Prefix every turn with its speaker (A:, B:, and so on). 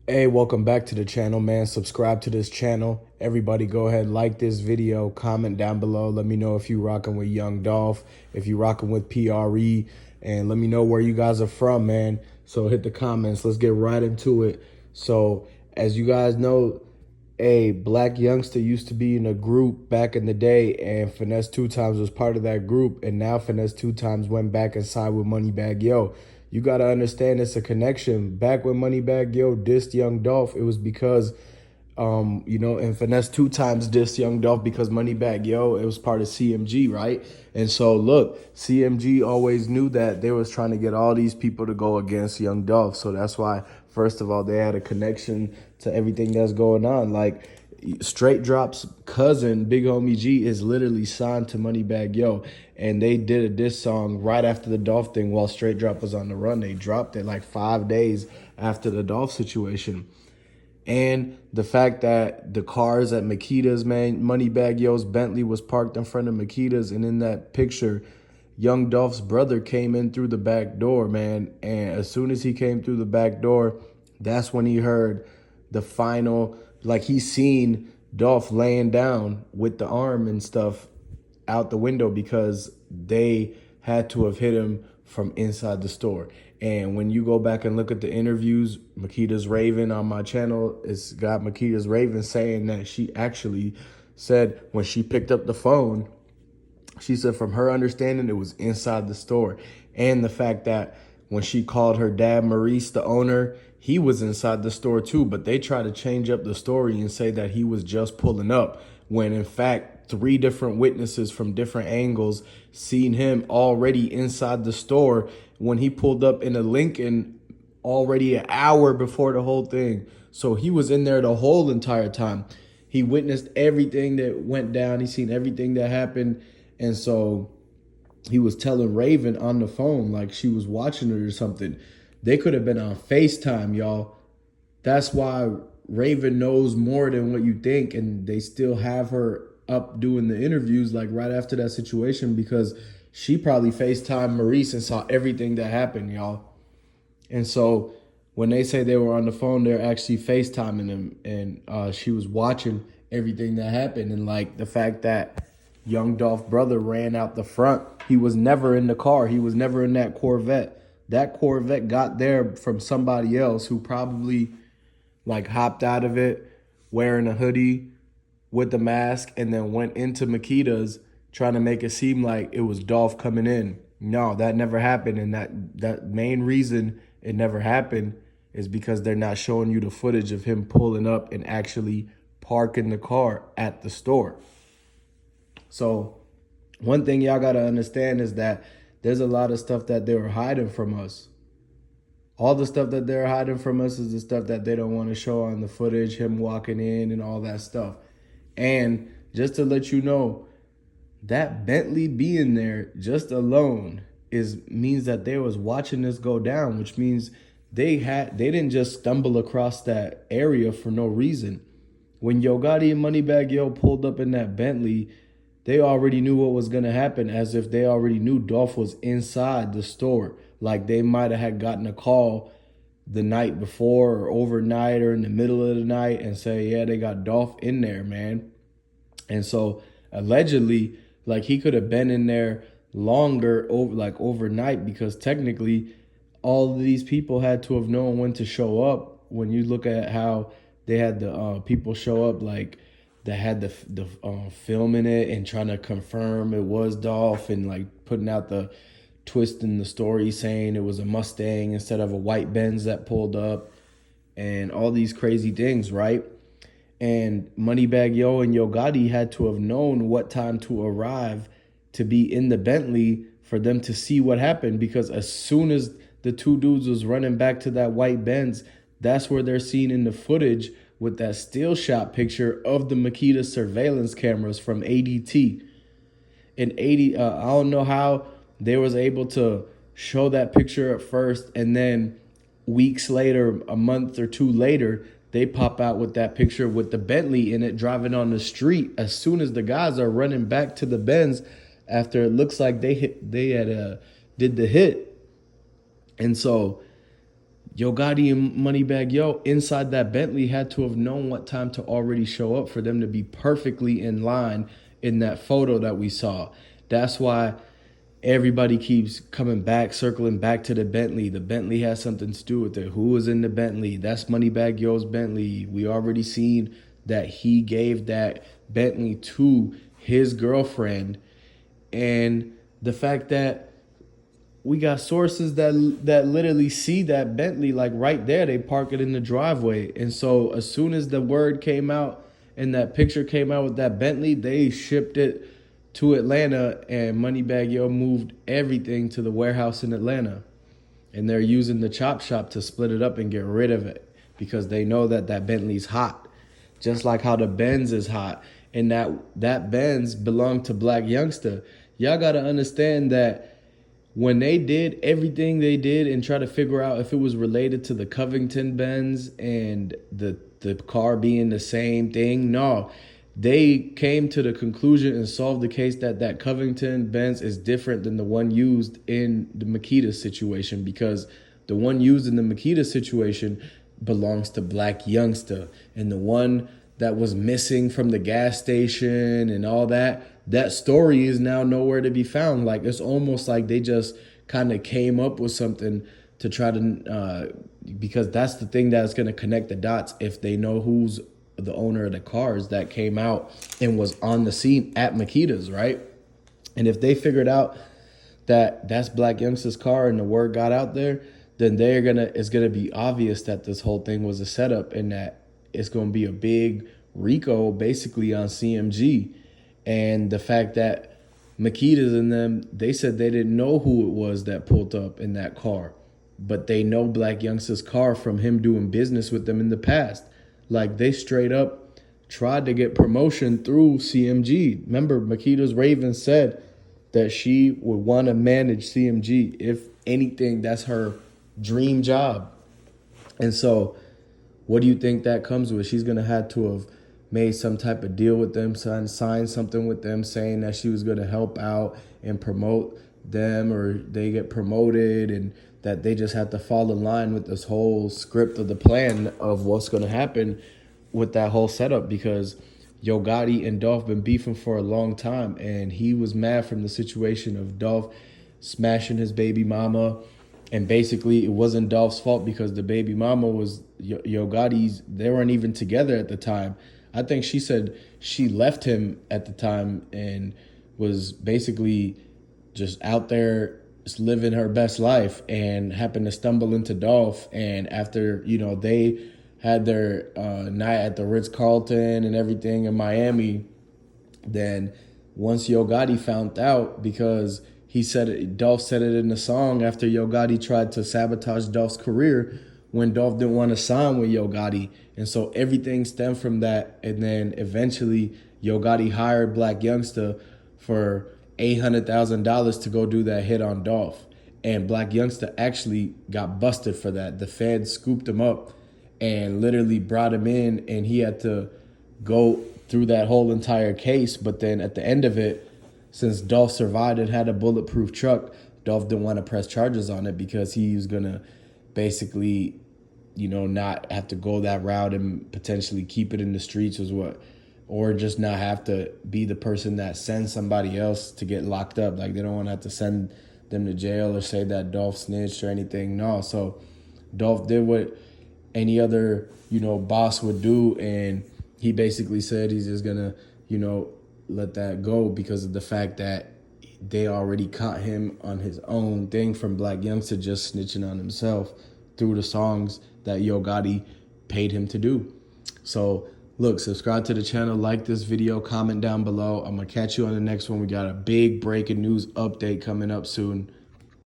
A: Hey, welcome back to the channel, man. Subscribe to this channel. Everybody go ahead, like this video, comment down below. Let me know if you rocking with Young Dolph, if you rocking with PRE, and let me know where you guys are from, man. So hit the comments. Let's get right into it. So as you guys know, a Black Youngster used to be in a group back in the day, and Finesse Two Times was part of that group, and now Finesse Two Times went back and signed with Moneybagg Yo. You got to understand it's a connection. Back when Moneybagg Yo dissed Young Dolph, it was because, and Finesse Two Times dissed Young Dolph because Moneybagg Yo, it was part of CMG, right? And so, look, CMG always knew that they was trying to get all these people to go against Young Dolph. So that's why, first of all, they had a connection to everything that's going on. Like, Straight Drop's cousin, Big Homie G, is literally signed to Moneybagg Yo. And they did a diss song right after the Dolph thing while Straight Drop was on the run. They dropped it like 5 days after the Dolph situation. And the fact that the cars at Makita's, man, Moneybagg Yo's Bentley was parked in front of Makita's. And in that picture, Young Dolph's brother came in through the back door, man. And as soon as he came through the back door, that's when he heard the final, like he seen Dolph laying down with the arm and stuff out the window because they had to have hit him from inside the store. And when you go back and look at the interviews, Makita's Raven on my channel, it's got Makita's Raven saying that she actually said when she picked up the phone, she said from her understanding, it was inside the store. And the fact that when she called her dad, Maurice, the owner, he was inside the store too. But they try to change up the story and say that he was just pulling up, when in fact, 3 different witnesses from different angles seen him already inside the store when he pulled up in a Lincoln already an hour before the whole thing. So he was in there the whole entire time. He witnessed everything that went down. He seen everything that happened. And so he was telling Raven on the phone like she was watching it or something. They could have been on FaceTime, y'all. That's why Raven knows more than what you think, and they still have her up doing the interviews like right after that situation because she probably FaceTimed Maurice and saw everything that happened, y'all. And so when they say they were on the phone, they're actually FaceTiming him, and she was watching everything that happened. And like the fact that Young Dolph brother ran out the front, he was never in the car. He was never in that Corvette. That Corvette got there from somebody else who probably like hopped out of it wearing a hoodie with the mask and then went into Makita's trying to make it seem like it was Dolph coming in. No, that never happened. And that main reason it never happened is because they're not showing you the footage of him pulling up and actually parking the car at the store. So one thing y'all got to understand is that there's a lot of stuff that they were hiding from us. All the stuff that they're hiding from us is the stuff that they don't want to show on the footage, him walking in and all that stuff. And just to let you know, that Bentley being there just alone means that they was watching this go down, which means they didn't just stumble across that area for no reason. When Yo Gotti and Moneybagg Yo pulled up in that Bentley, they already knew what was going to happen, as if they already knew Dolph was inside the store. Like they might have had gotten a call the night before or overnight or in the middle of the night and say, yeah, they got Dolph in there, man. And so allegedly, like he could have been in there longer, overnight, because technically all of these people had to have known when to show up. When you look at how they had the people show up, like that had the filming it and trying to confirm it was Dolph, and like putting out the twist in the story saying it was a Mustang instead of a white Benz that pulled up, and all these crazy things, right? And Moneybagg Yo and Yo Gotti had to have known what time to arrive to be in the Bentley for them to see what happened, because as soon as the 2 dudes was running back to that white Benz, that's where they're seen in the footage with that still shot picture of the Makita surveillance cameras from ADT. And I don't know how they was able to show that picture at first, and then weeks later, a month or 2 later, they pop out with that picture with the Bentley in it driving on the street as soon as the guys are running back to the Benz after it looks like they did the hit. And so Yo Gotti and Moneybagg Yo inside that Bentley had to have known what time to already show up for them to be perfectly in line in that photo that we saw. That's why everybody keeps coming back, circling back to the Bentley. The Bentley has something to do with it. Who was in the Bentley? That's Moneybagg Yo's Bentley. We already seen that he gave that Bentley to his girlfriend. And the fact that we got sources that literally see that Bentley like right there. They park it in the driveway. And so as soon as the word came out and that picture came out with that Bentley, they shipped it to Atlanta, and Moneybagg Yo moved everything to the warehouse in Atlanta. And they're using the chop shop to split it up and get rid of it because they know that that Bentley's hot. Just like how the Benz is hot. And that Benz belonged to Black Youngster. Y'all got to understand that when they did everything they did and try to figure out if it was related to the Covington Benz and the car being the same thing, no. They came to the conclusion and solved the case that that Covington Benz is different than the one used in the Makita situation, because the one used in the Makita situation belongs to Black Youngster, and the one that was missing from the gas station and all that story is now nowhere to be found. Like, it's almost like they just kind of came up with something to try to, because that's the thing that's going to connect the dots if they know who's the owner of the cars that came out and was on the scene at Makita's, right? And if they figured out that that's Black Youngster's car and the word got out there, then it's gonna be obvious that this whole thing was a setup and that it's gonna be a big RICO basically on CMG. And the fact that Makita's and them, they said they didn't know who it was that pulled up in that car, but they know Black Youngster's car from him doing business with them in the past. Like, they straight up tried to get promotion through CMG. Remember, Makita's Raven said that she would want to manage CMG. If anything, that's her dream job. And so what do you think that comes with? She's going to have to have made some type of deal with them, signed something with them saying that she was going to help out and promote them, or they get promoted, and that they just have to fall in line with this whole script of the plan of what's going to happen with that whole setup. Because Yo Gotti and Dolph been beefing for a long time, and he was mad from the situation of Dolph smashing his baby mama. And basically it wasn't Dolph's fault because the baby mama was Yo Gotti's. They weren't even together at the time. I think she said she left him at the time and was basically just out there just living her best life, and happened to stumble into Dolph. And after, they had their night at the Ritz-Carlton and everything in Miami, then once Yo Gotti found out, because Dolph said it in the song after Yo Gotti tried to sabotage Dolph's career when Dolph didn't want to sign with Yo Gotti. And so everything stemmed from that. And then eventually Yo Gotti hired Black Youngster for $800,000 to go do that hit on Dolph. And Black Youngster actually got busted for that. The feds scooped him up and literally brought him in, and he had to go through that whole entire case. But then at the end of it, since Dolph survived and had a bulletproof truck, Dolph didn't want to press charges on it because he was going to basically, not have to go that route and potentially keep it in the streets or just not have to be the person that sends somebody else to get locked up. Like, they don't want to have to send them to jail or say that Dolph snitched or anything. No, so Dolph did what any other, boss would do, and he basically said he's just going to, let that go because of the fact that they already caught him on his own thing from Black Youngster just snitching on himself through the songs that Yo Gotti paid him to do. So, look, subscribe to the channel, like this video, comment down below. I'm going to catch you on the next one. We got a big breaking news update coming up soon.